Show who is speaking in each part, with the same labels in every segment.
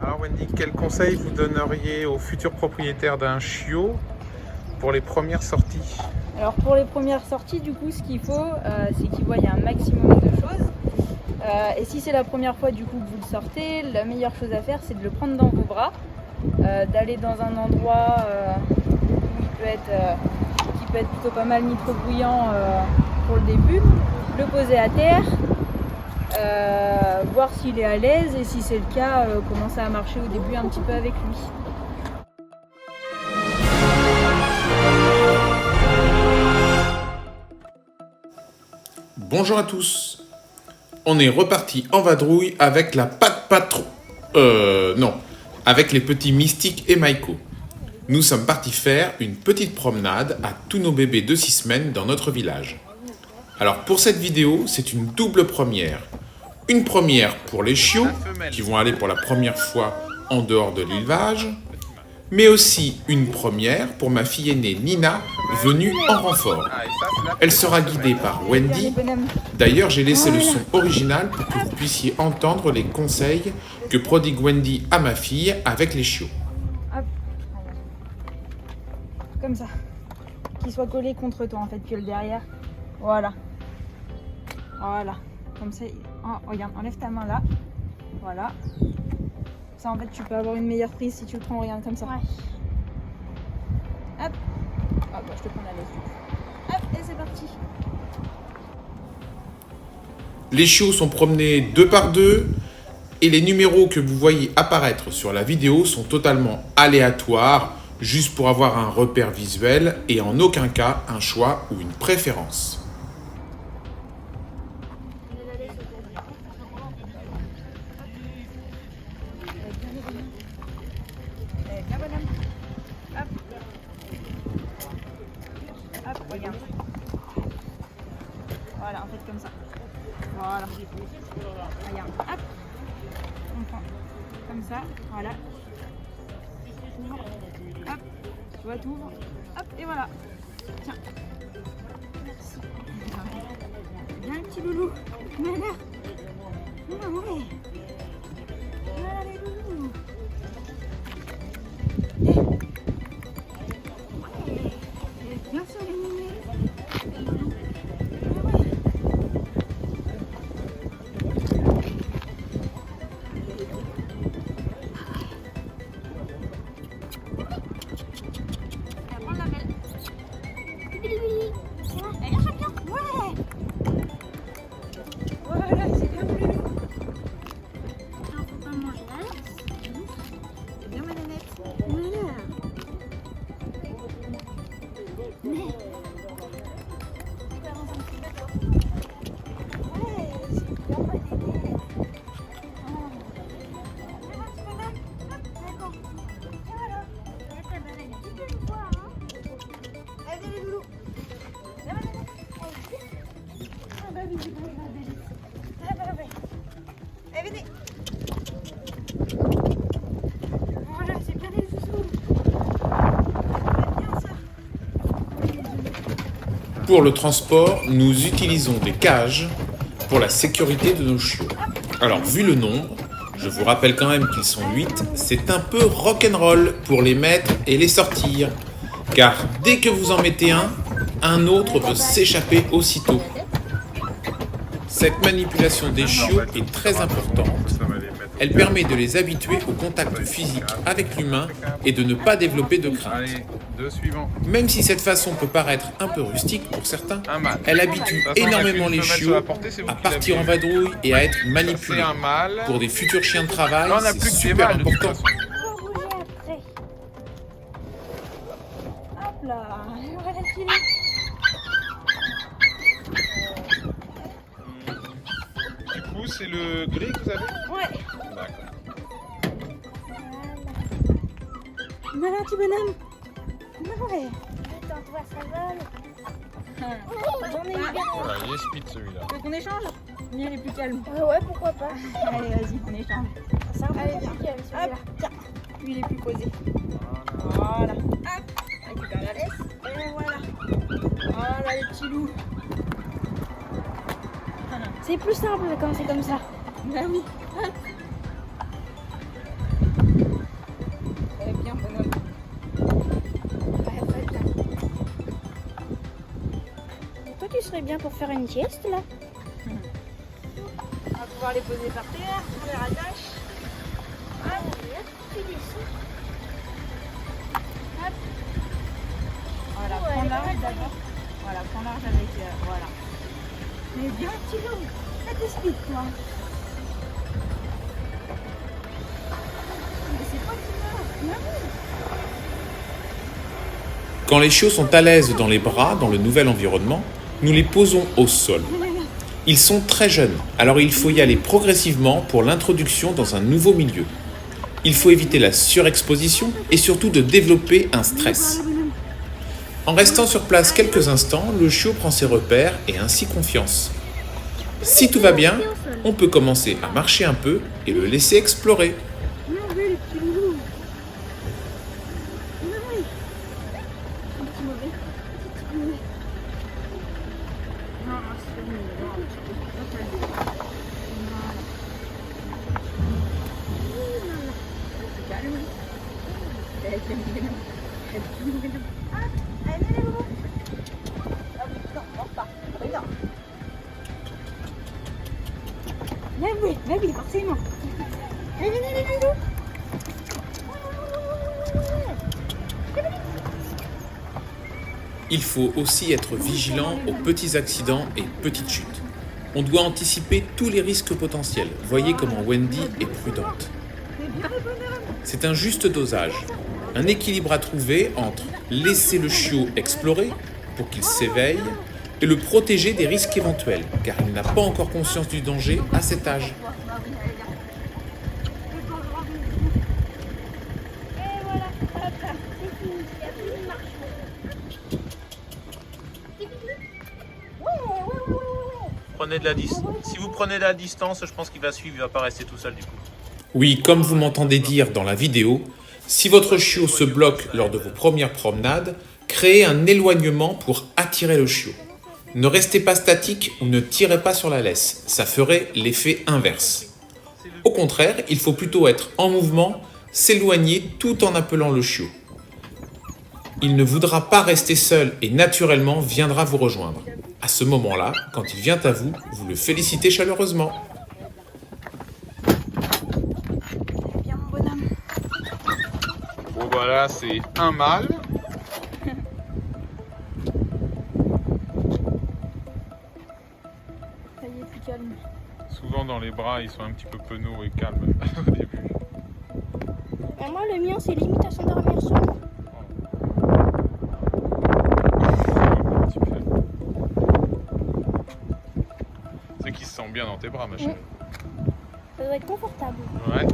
Speaker 1: Alors Wendy, quel conseil vous donneriez aux futurs propriétaires d'un chiot pour les premières sorties?
Speaker 2: Alors pour les premières sorties, du coup, ce qu'il faut, c'est qu'ils voient un maximum de choses. Et si c'est la première fois du coup que vous le sortez, la meilleure chose à faire, c'est de le prendre dans vos bras, d'aller dans un endroit qui peut être plutôt pas mal ni trop bruyant pour le début, le poser à terre, voir s'il est à l'aise et si c'est le cas, commencer à marcher au début un petit peu avec lui.
Speaker 1: Bonjour à tous. On est reparti en vadrouille avec la patte patron. Non, avec les petits Mystiques et Maiko. Nous sommes partis faire une petite promenade à tous nos bébés de 6 semaines dans notre village. Alors pour cette vidéo, c'est une double première. Une première pour les chiots, qui vont aller pour la première fois en dehors de l'élevage, mais aussi une première pour ma fille aînée Nina, venue en renfort. Elle sera guidée par Wendy. D'ailleurs, j'ai laissé le son original pour que vous puissiez entendre les conseils que prodigue Wendy à ma fille avec les chiots.
Speaker 2: Hop. Comme ça. Qu'il soit collé contre toi en fait, que le derrière. Voilà. Voilà. Comme ça. Oh, regarde, enlève ta main là. Voilà. Ça en fait, tu peux avoir une meilleure prise si tu le prends, regarde comme ça. Ouais. Hop. Oh, bah, je te prends la laisse. Hop, et c'est parti.
Speaker 1: Les chiots sont promenés 2 par 2 et les numéros que vous voyez apparaître sur la vidéo sont totalement aléatoires, juste pour avoir un repère visuel et en aucun cas un choix ou une préférence.
Speaker 2: Viens, bonhomme. Hop. Hop, regarde. Voilà, en fait comme ça. Voilà. Regarde. Hop. On prend comme ça. Voilà. Hop. Tu vois, t'ouvres. Hop, et voilà. Tiens. Merci. Viens, petit loulou. Voilà. Ah ouais. Voilà les loulous. Bien sûr, les minés.
Speaker 1: Pour le transport, nous utilisons des cages pour la sécurité de nos chiots. Alors, vu le nombre, je vous rappelle quand même qu'ils sont 8, c'est un peu rock'n'roll pour les mettre et les sortir. Car dès que vous en mettez un autre peut s'échapper aussitôt. Cette manipulation des chiots est très importante. Elle permet de les habituer au contact physique avec l'humain et de ne pas développer de crainte. Même si cette façon peut paraître un peu rustique pour certains, elle habitue énormément les chiots à partir en vadrouille et à être manipulés. Pour des futurs chiens de travail, c'est super important.
Speaker 2: Hop là, voilà le filet.
Speaker 1: Du coup, c'est le gris que vous avez?
Speaker 2: Ouais.
Speaker 1: D'accord.
Speaker 2: Voilà, petit bonhomme. Ouais.
Speaker 3: Attends, toi, ça vole.
Speaker 2: J'en ai eu bien.
Speaker 1: Voilà, il est speed celui-là.
Speaker 2: Tu veux qu'on échange? Le mien, il est plus calme.
Speaker 3: Ouais, pourquoi pas.
Speaker 2: Allez, vas-y, on échange.
Speaker 3: C'est un peu
Speaker 2: Allez, viens.
Speaker 3: compliqué avec celui-là.
Speaker 2: Hop, tiens. Lui, il est plus posé. Voilà. Hop. Récupère la laisse. Et voilà. Voilà, les petits loups.
Speaker 3: C'est plus simple quand c'est comme ça.
Speaker 2: Bah oui. Hop.
Speaker 3: ce serait bien pour faire une sieste là.
Speaker 2: On va pouvoir les poser par terre, on les rattache.
Speaker 3: Ah, tu descends.
Speaker 2: Hop. Voilà,
Speaker 3: Ouais,
Speaker 2: prends
Speaker 3: elle est
Speaker 2: large
Speaker 3: pas mal
Speaker 2: d'abord. Voilà, prends large avec. Voilà. Mais bien, petit loup, ça t'explique toi. Mais c'est pas qu'il meurt.
Speaker 1: Quand les chiots sont à l'aise dans les bras, dans le nouvel environnement, nous les posons au sol. Ils sont très jeunes, alors il faut y aller progressivement pour l'introduction dans un nouveau milieu. Il faut éviter la surexposition et surtout de développer un stress. En restant sur place quelques instants, le chiot prend ses repères et ainsi confiance. Si tout va bien, on peut commencer à marcher un peu et le laisser explorer.
Speaker 2: Mais oui, forcément.
Speaker 1: Il faut aussi être vigilant aux petits accidents et petites chutes. On doit anticiper tous les risques potentiels. Voyez comment Wendy est prudente. C'est un juste dosage, un équilibre à trouver entre laisser le chiot explorer pour qu'il s'éveille et le protéger des risques éventuels, car il n'a pas encore conscience du danger à cet âge.
Speaker 3: Et voilà, hop, c'est fini. Il n'y a plus de marche.
Speaker 4: Prenez de la Si vous prenez de la distance, je pense qu'il va suivre, il va pas rester tout seul du coup.
Speaker 1: Oui, comme vous m'entendez dire dans la vidéo, si votre chiot se bloque lors de vos premières promenades, créez un éloignement pour attirer le chiot. Ne restez pas statique ou ne tirez pas sur la laisse, ça ferait l'effet inverse. Au contraire, il faut plutôt être en mouvement, s'éloigner tout en appelant le chiot. Il ne voudra pas rester seul et naturellement viendra vous rejoindre. À ce moment-là, quand il vient à vous, vous le félicitez chaleureusement.
Speaker 2: Bien mon bonhomme.
Speaker 4: Bon voilà, c'est un mâle.
Speaker 2: Ça y est, plus calme.
Speaker 4: Souvent dans les bras, ils sont un petit peu penauds et calmes au début.
Speaker 3: Et moi, le mien, c'est limite à s'endormir sur moi.
Speaker 4: C'est qu'il se sent bien dans tes bras, ma chérie.
Speaker 3: Ça doit être confortable.
Speaker 4: Ouais.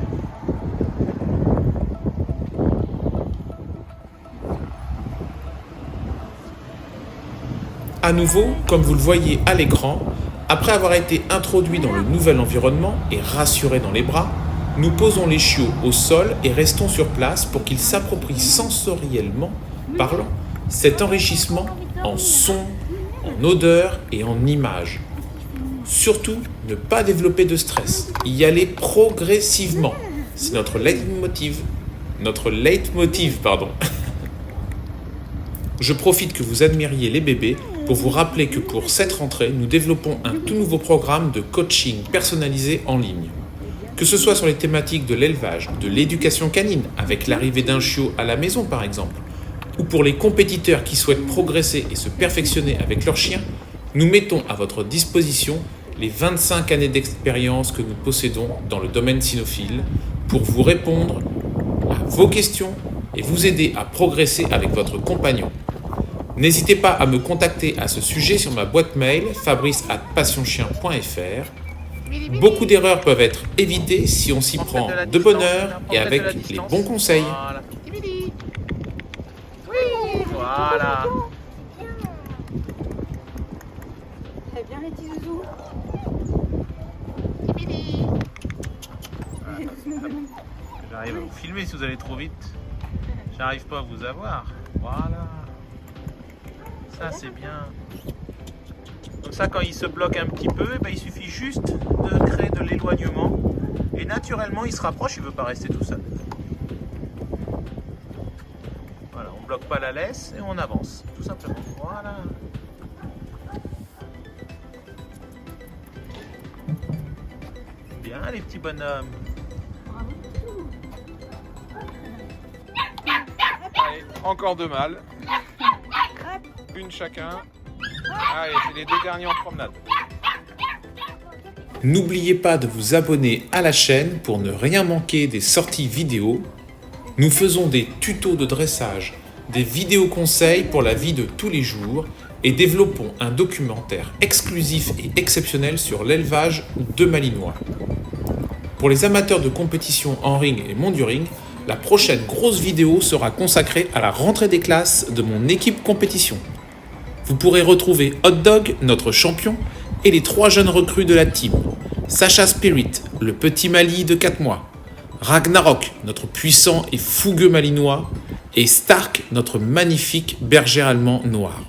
Speaker 1: À nouveau, comme vous le voyez à l'écran, après avoir été introduit dans le nouvel environnement et rassuré dans les bras, nous posons les chiots au sol et restons sur place pour qu'ils s'approprient sensoriellement parlant cet enrichissement en son, en odeur et en images. Surtout, ne pas développer de stress, y aller progressivement. C'est notre leitmotiv. Je profite que vous admiriez les bébés pour vous rappeler que pour cette rentrée, nous développons un tout nouveau programme de coaching personnalisé en ligne. Que ce soit sur les thématiques de l'élevage, de l'éducation canine, avec l'arrivée d'un chiot à la maison par exemple, ou pour les compétiteurs qui souhaitent progresser et se perfectionner avec leur chien, nous mettons à votre disposition les 25 années d'expérience que nous possédons dans le domaine cynophile pour vous répondre à vos questions et vous aider à progresser avec votre compagnon. N'hésitez pas à me contacter à ce sujet sur ma boîte mail fabrice@passionchien.fr. Beaucoup d'erreurs peuvent être évitées si on s'y prend de bonne heure et avec les bons conseils.
Speaker 4: Voilà. Oui, voilà.
Speaker 2: Très bien les petits zouzous.
Speaker 4: J'arrive à vous filmer si vous allez trop vite. J'arrive pas à vous avoir. Voilà. Ça c'est bien. Comme ça, quand il se bloque un petit peu, il suffit juste de créer de l'éloignement. Et naturellement, il se rapproche, il veut pas rester tout seul. Voilà, on bloque pas la laisse et on avance. Tout simplement. Voilà. bien les petits bonhommes. Allez, encore 2 mâles. Une chacun. Allez, c'est les 2 derniers en promenade.
Speaker 1: N'oubliez pas de vous abonner à la chaîne pour ne rien manquer des sorties vidéo. Nous faisons des tutos de dressage, des vidéos conseils pour la vie de tous les jours et développons un documentaire exclusif et exceptionnel sur l'élevage de Malinois. Pour les amateurs de compétition en ring et monduring, la prochaine grosse vidéo sera consacrée à la rentrée des classes de mon équipe compétition. Vous pourrez retrouver Hot Dog, notre champion, et les 3 jeunes recrues de la team. Sacha Spirit, le petit Mali de 4 mois. Ragnarok, notre puissant et fougueux Malinois. Et Stark, notre magnifique berger allemand noir.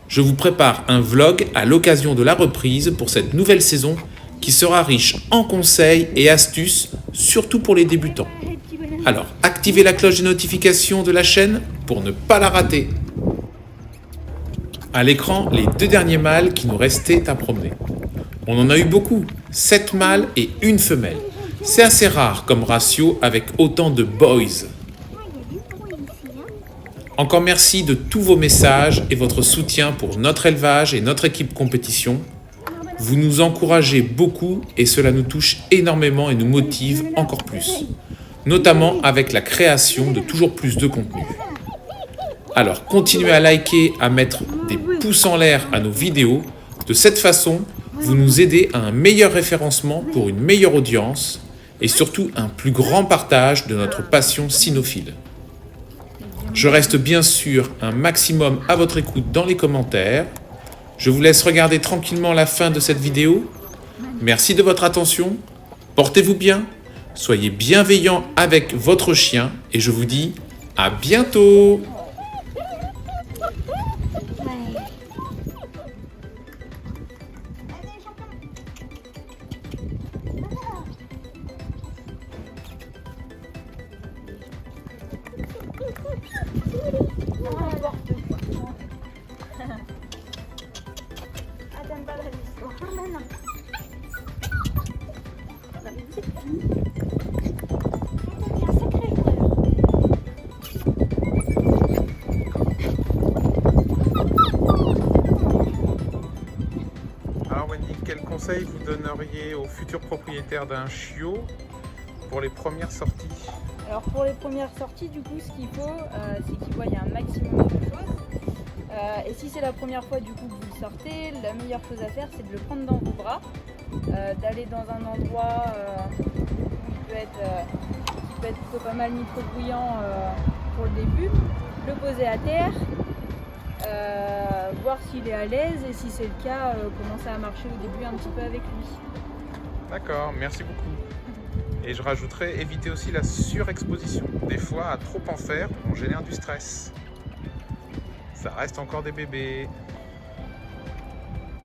Speaker 1: Je vous prépare un vlog à l'occasion de la reprise pour cette nouvelle saison qui sera riche en conseils et astuces, surtout pour les débutants. Alors, activez la cloche de notification de la chaîne pour ne pas la rater. À l'écran, les 2 derniers mâles qui nous restaient à promener. On en a eu beaucoup, 7 mâles et 1 femelle. C'est assez rare comme ratio avec autant de boys. Encore merci de tous vos messages et votre soutien pour notre élevage et notre équipe compétition. Vous nous encouragez beaucoup et cela nous touche énormément et nous motive encore plus, notamment avec la création de toujours plus de contenu. Alors continuez à liker, à mettre des pouces en l'air à nos vidéos. De cette façon, vous nous aidez à un meilleur référencement pour une meilleure audience et surtout un plus grand partage de notre passion cynophile. Je reste bien sûr un maximum à votre écoute dans les commentaires. Je vous laisse regarder tranquillement la fin de cette vidéo. Merci de votre attention. Portez-vous bien. Soyez bienveillants avec votre chien et je vous dis à bientôt.
Speaker 2: Ah, t'aimes pas la histoire? Non, non.
Speaker 4: Alors Wendy, quel conseil vous donneriez aux futurs propriétaires d'un chiot pour les premières sorties?
Speaker 2: Alors pour les premières sorties, du coup, ce qu'il faut, c'est qu'ils voient un maximum de choses. Et si c'est la première fois du coup que vous le sortez, la meilleure chose à faire, c'est de le prendre dans vos bras, d'aller dans un endroit qui peut être plutôt pas mal micro-bruyant pour le début, le poser à terre, voir s'il est à l'aise et si c'est le cas, commencer à marcher au début un petit peu avec lui.
Speaker 4: D'accord, merci beaucoup. Et je rajouterais, éviter aussi la surexposition. Des fois, à trop en faire, on génère du stress. Ça reste encore des bébés.